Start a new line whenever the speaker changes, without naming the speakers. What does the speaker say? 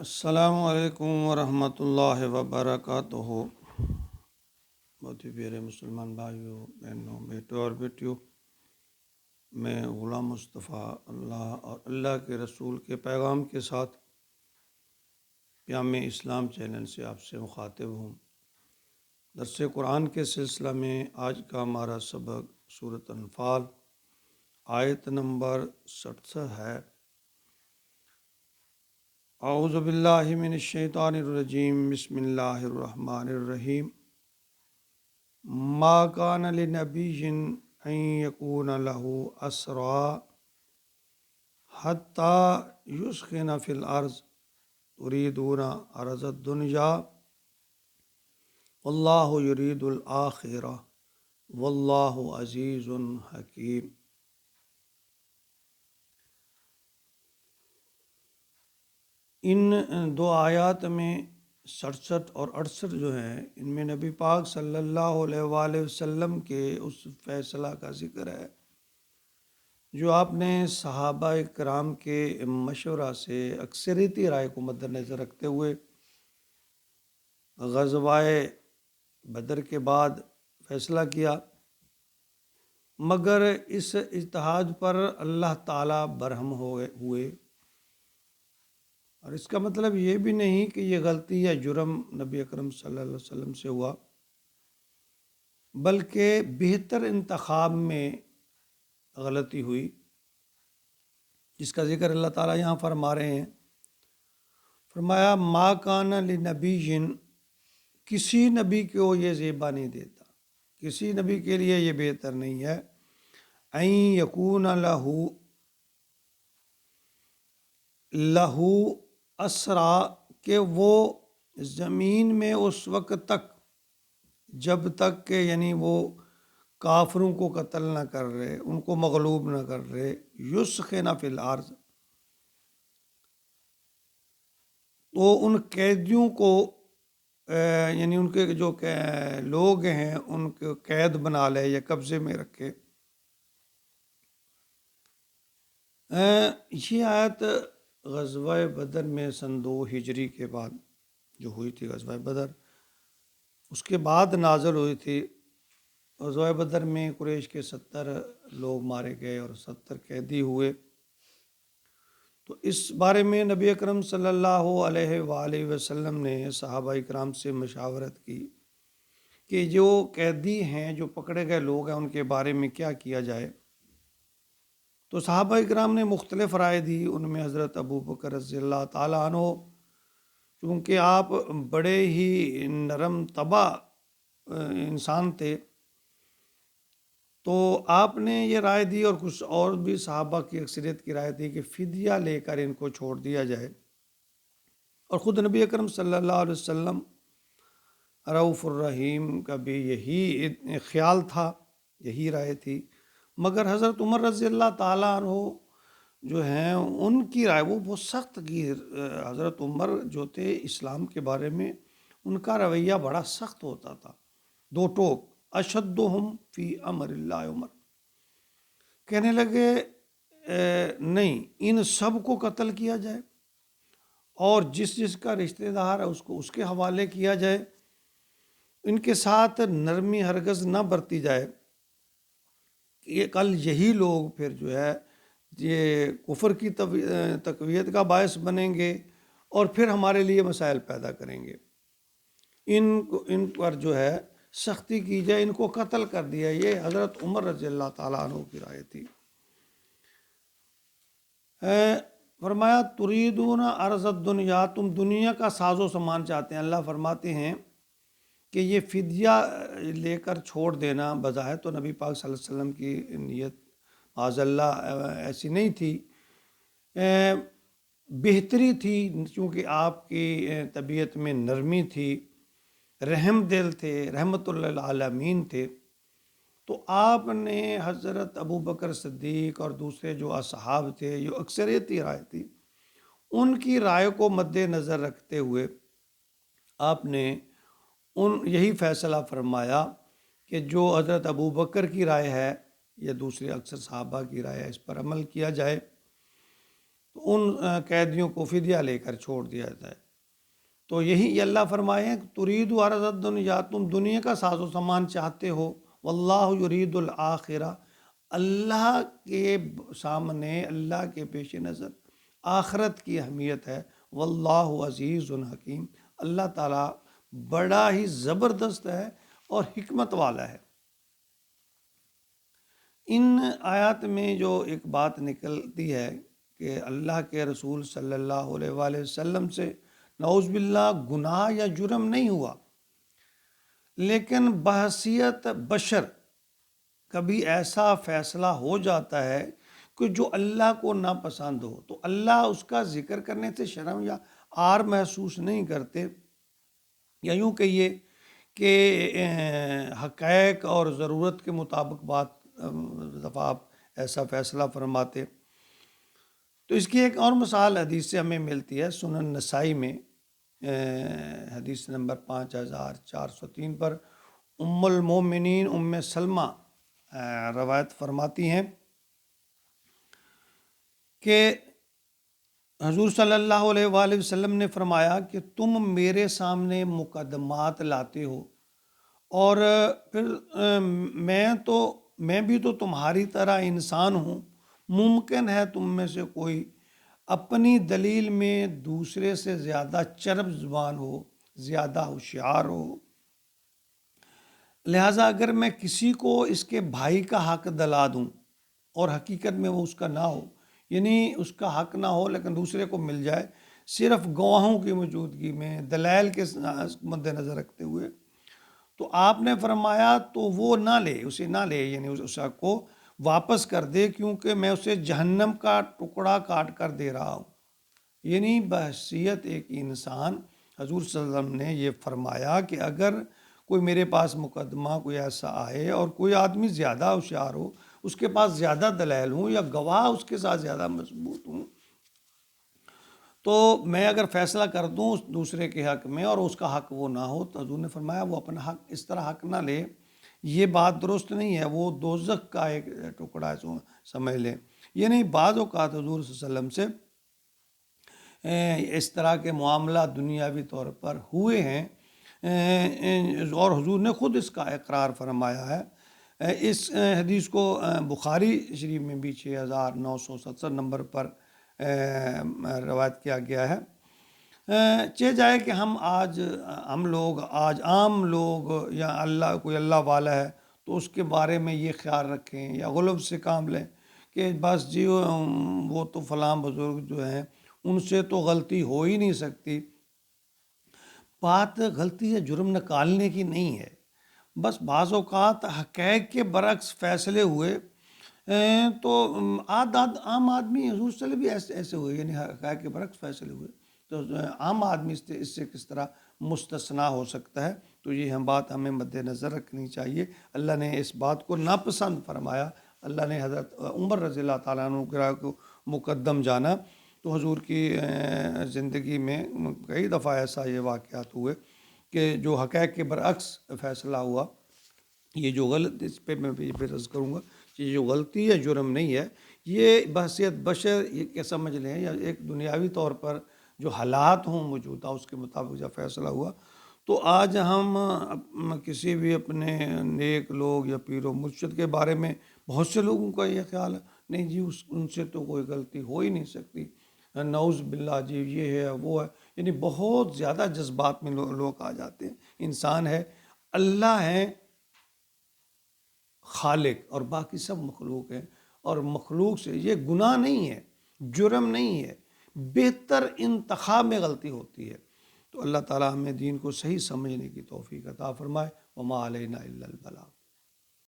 السلام علیکم ورحمۃ اللہ وبرکاتہ۔ بہت ہی پیارے مسلمان بھائیوں، بہنوں، بیٹوں اور بیٹیوں، میں غلام مصطفیٰ اللہ اور اللہ کے رسول کے پیغام کے ساتھ پیام اسلام چینل سے آپ سے مخاطب ہوں۔ درس قرآن کے سلسلہ میں آج کا ہمارا سبق سورۃ انفال آیت نمبر 67 ہے۔ اعوذ باللہ من الشیطان الرجیم، بسم اللہ الرحمن الرحیم۔ ما کان لنبی ان یکون لہ اسری حتی یسخن فی الارض تریدون عرض الدنیا واللہ یرید الآخرہ واللہ عزیز حکیم۔ ان دو آیات میں 67 اور 68 جو ہیں، ان میں نبی پاک صلی اللہ علیہ وآلہ وسلم کے اس فیصلہ کا ذکر ہے جو آپ نے صحابہ کرام کے مشورہ سے اکثریتی رائے کو مد نظر رکھتے ہوئے غزوہ بدر کے بعد فیصلہ کیا، مگر اس اجتہاد پر اللہ تعالیٰ برہم ہوئے۔ اور اس کا مطلب یہ بھی نہیں کہ یہ غلطی یا جرم نبی اکرم صلی اللہ علیہ وسلم سے ہوا، بلکہ بہتر انتخاب میں غلطی ہوئی، جس کا ذکر اللہ تعالیٰ یہاں فرما رہے ہیں۔ فرمایا ما کان لنبی، کسی نبی کو یہ زیبا نہیں دیتا، کسی نبی کے لیے یہ بہتر نہیں ہے ان یکون لہو اسرا، کہ وہ زمین میں اس وقت تک جب تک کہ یعنی وہ کافروں کو قتل نہ کر رہے، ان کو مغلوب نہ کر رہے، یسخن فی الارض، تو ان قیدیوں کو یعنی ان کے جو لوگ ہیں ان کو قید بنا لے یا قبضے میں رکھے۔ یہ آیت غزوہ بدر میں سن 2 ہجری کے بعد جو ہوئی تھی، غزوہ بدر اس کے بعد نازل ہوئی تھی۔ غزوہ بدر میں قریش کے 70 لوگ مارے گئے اور 70 قیدی ہوئے۔ تو اس بارے میں نبی اکرم صلی اللہ علیہ وآلہ وسلم نے صحابہ اکرام سے مشاورت کی کہ جو قیدی ہیں، جو پکڑے گئے لوگ ہیں، ان کے بارے میں کیا کیا جائے۔ تو صحابہ اکرام نے مختلف رائے دی، ان میں حضرت ابوبکر رضی اللہ تعالیٰ عنہ، چونکہ آپ بڑے ہی نرم طبع انسان تھے، تو آپ نے یہ رائے دی، اور کچھ اور بھی صحابہ کی اکثریت کی رائے تھی کہ فدیہ لے کر ان کو چھوڑ دیا جائے۔ اور خود نبی اکرم صلی اللہ علیہ وسلم رؤوف الرحیم کا بھی یہی خیال تھا، یہی رائے تھی، مگر حضرت عمر رضی اللہ تعالیٰ عنہ جو ہیں ان کی رائے وہ بہت سخت کی۔ حضرت عمر جو تھے اسلام کے بارے میں ان کا رویہ بڑا سخت ہوتا تھا، دو ٹوک، اشدہم فی امر اللہ عمر، کہنے لگے نہیں، ان سب کو قتل کیا جائے اور جس جس کا رشتہ دار ہے اس کو اس کے حوالے کیا جائے، ان کے ساتھ نرمی ہرگز نہ برتی جائے، یہ کل یہی لوگ پھر جو ہے یہ کفر کی تقویت کا باعث بنیں گے اور پھر ہمارے لیے مسائل پیدا کریں گے۔ ان پر جو ہے سختی کی جائے، ان کو قتل کر دیا۔ یہ حضرت عمر رضی اللہ تعالیٰ عنہ کی رائے تھی۔ فرمایا تریدون عرض الدنیا، تم دنیا کا ساز و سامان چاہتے ہیں۔ اللہ فرماتے ہیں کہ یہ فدیہ لے کر چھوڑ دینا بظاہر تو نبی پاک صلی اللہ علیہ وسلم کی نیت معاذ اللہ ایسی نہیں تھی، بہتری تھی، چونکہ آپ کی طبیعت میں نرمی تھی، رحم دل تھے، رحمت للعالمین تھے، تو آپ نے حضرت ابوبکر صدیق اور دوسرے جو اصحاب تھے، جو اکثریتی رائے تھی، ان کی رائے کو مد نظر رکھتے ہوئے آپ نے یہی فیصلہ فرمایا کہ جو حضرت ابوبکر کی رائے ہے یا دوسرے اکثر صحابہ کی رائے ہے، اس پر عمل کیا جائے۔ تو ان قیدیوں کو فدیہ لے کر چھوڑ دیا جاتا ہے۔ تو یہی یہ اللہ فرمائے ہیں کہ ترید عرض الدنیا، تم دنیا کا ساز و سامان چاہتے ہو، واللہ یرید الآخرہ، اللہ کے سامنے، اللہ کے پیش نظر آخرت کی اہمیت ہے، واللہ عزیز حکیم، اللہ تعالیٰ بڑا ہی زبردست ہے اور حکمت والا ہے۔ ان آیات میں جو ایک بات نکلتی ہے کہ اللہ کے رسول صلی اللہ علیہ وآلہ وسلم سے نعوذ باللہ گناہ یا جرم نہیں ہوا، لیکن بحیثیت بشر کبھی ایسا فیصلہ ہو جاتا ہے کہ جو اللہ کو ناپسند ہو، تو اللہ اس کا ذکر کرنے سے شرم یا عار محسوس نہیں کرتے، یا یوں کہیے کہ حقائق اور ضرورت کے مطابق دفعہ آپ ایسا فیصلہ فرماتے۔ تو اس کی ایک اور مثال حدیث سے ہمیں ملتی ہے، سنن نسائی میں حدیث نمبر 5403 پر ام المومنین ام سلمہ روایت فرماتی ہیں کہ حضور صلی اللہ علیہ وآلہ وسلم نے فرمایا کہ تم میرے سامنے مقدمات لاتے ہو، اور پھر میں بھی تو تمہاری طرح انسان ہوں، ممکن ہے تم میں سے کوئی اپنی دلیل میں دوسرے سے زیادہ چرب زبان ہو، زیادہ ہوشیار ہو، لہٰذا اگر میں کسی کو اس کے بھائی کا حق دلا دوں اور حقیقت میں وہ اس کا نہ ہو، یعنی اس کا حق نہ ہو لیکن دوسرے کو مل جائے، صرف گواہوں کی موجودگی میں، دلائل کے مد نظر رکھتے ہوئے، تو آپ نے فرمایا تو وہ نہ لے، اسے نہ لے، یعنی اس حق کو واپس کر دے، کیونکہ میں اسے جہنم کا ٹکڑا کاٹ کر دے رہا ہوں۔ یعنی بحیثیت ایک انسان، حضور صلی اللہ علیہ وسلم نے یہ فرمایا کہ اگر کوئی میرے پاس مقدمہ کوئی ایسا آئے اور کوئی آدمی زیادہ ہوشیار ہو، اس کے پاس زیادہ دلائل ہوں یا گواہ اس کے ساتھ زیادہ مضبوط ہوں، تو میں اگر فیصلہ کر دوں اس دوسرے کے حق میں اور اس کا حق وہ نہ ہو، تو حضور نے فرمایا وہ اپنا حق اس طرح حق نہ لے، یہ بات درست نہیں ہے، وہ دوزخ کا ایک ٹکڑا ہے، سمجھ لیں۔ یعنی بعض اوقات حضور صلی اللہ علیہ وسلم سے اس طرح کے معاملات دنیاوی طور پر ہوئے ہیں، اور حضور نے خود اس کا اقرار فرمایا ہے۔ اس حدیث کو بخاری شریف میں بھی 6967 نمبر پر روایت کیا گیا ہے۔ چہ جائے کہ ہم لوگ آج عام لوگ یا کوئی اللہ والا ہے تو اس کے بارے میں یہ خیال رکھیں یا غلب سے کام لیں کہ بس جی وہ تو فلاں بزرگ جو ہیں ان سے تو غلطی ہو ہی نہیں سکتی۔ بات غلطی یا جرم نکالنے کی نہیں ہے، بس بعض اوقات حقائق کے برعکس فیصلے ہوئے، تو عام آدمی، حضور صلی اللہ علیہ وسلم بھی ایسے ہوئے، یعنی حقائق کے برعکس فیصلے ہوئے، تو عام آدمی اس سے کس طرح مستثنا ہو سکتا ہے؟ تو یہ بات ہمیں مد نظر رکھنی چاہیے۔ اللہ نے اس بات کو ناپسند فرمایا، اللہ نے حضرت عمر رضی اللہ تعالیٰ عنہ کو مقدم جانا۔ تو حضور کی زندگی میں کئی دفعہ ایسا یہ واقعات ہوئے کہ جو حقائق کے برعکس فیصلہ ہوا۔ یہ جو غلط، اس پہ میں بھی عرض کروں گا کہ یہ جو غلطی یا جرم نہیں ہے، یہ بحیثیت بشر یہ کیا سمجھ لیں، یا ایک دنیاوی طور پر جو حالات ہوں موجودہ اس کے مطابق جب فیصلہ ہوا، تو آج ہم کسی بھی اپنے نیک لوگ یا پیر و مرشد کے بارے میں بہت سے لوگوں کا یہ خیال ہے نہیں جی ان سے تو کوئی غلطی ہو ہی نہیں سکتی، نعوذ باللہ جی یہ ہے وہ ہے، یعنی بہت زیادہ جذبات میں لوگ آ جاتے ہیں۔ انسان ہے، اللہ ہے خالق اور باقی سب مخلوق ہیں، اور مخلوق سے یہ گناہ نہیں ہے، جرم نہیں ہے، بہتر انتخاب میں غلطی ہوتی ہے۔ تو اللہ تعالیٰ ہمیں دین کو صحیح سمجھنے کی توفیق عطا فرمائے۔ وما علینا الا البلاغ۔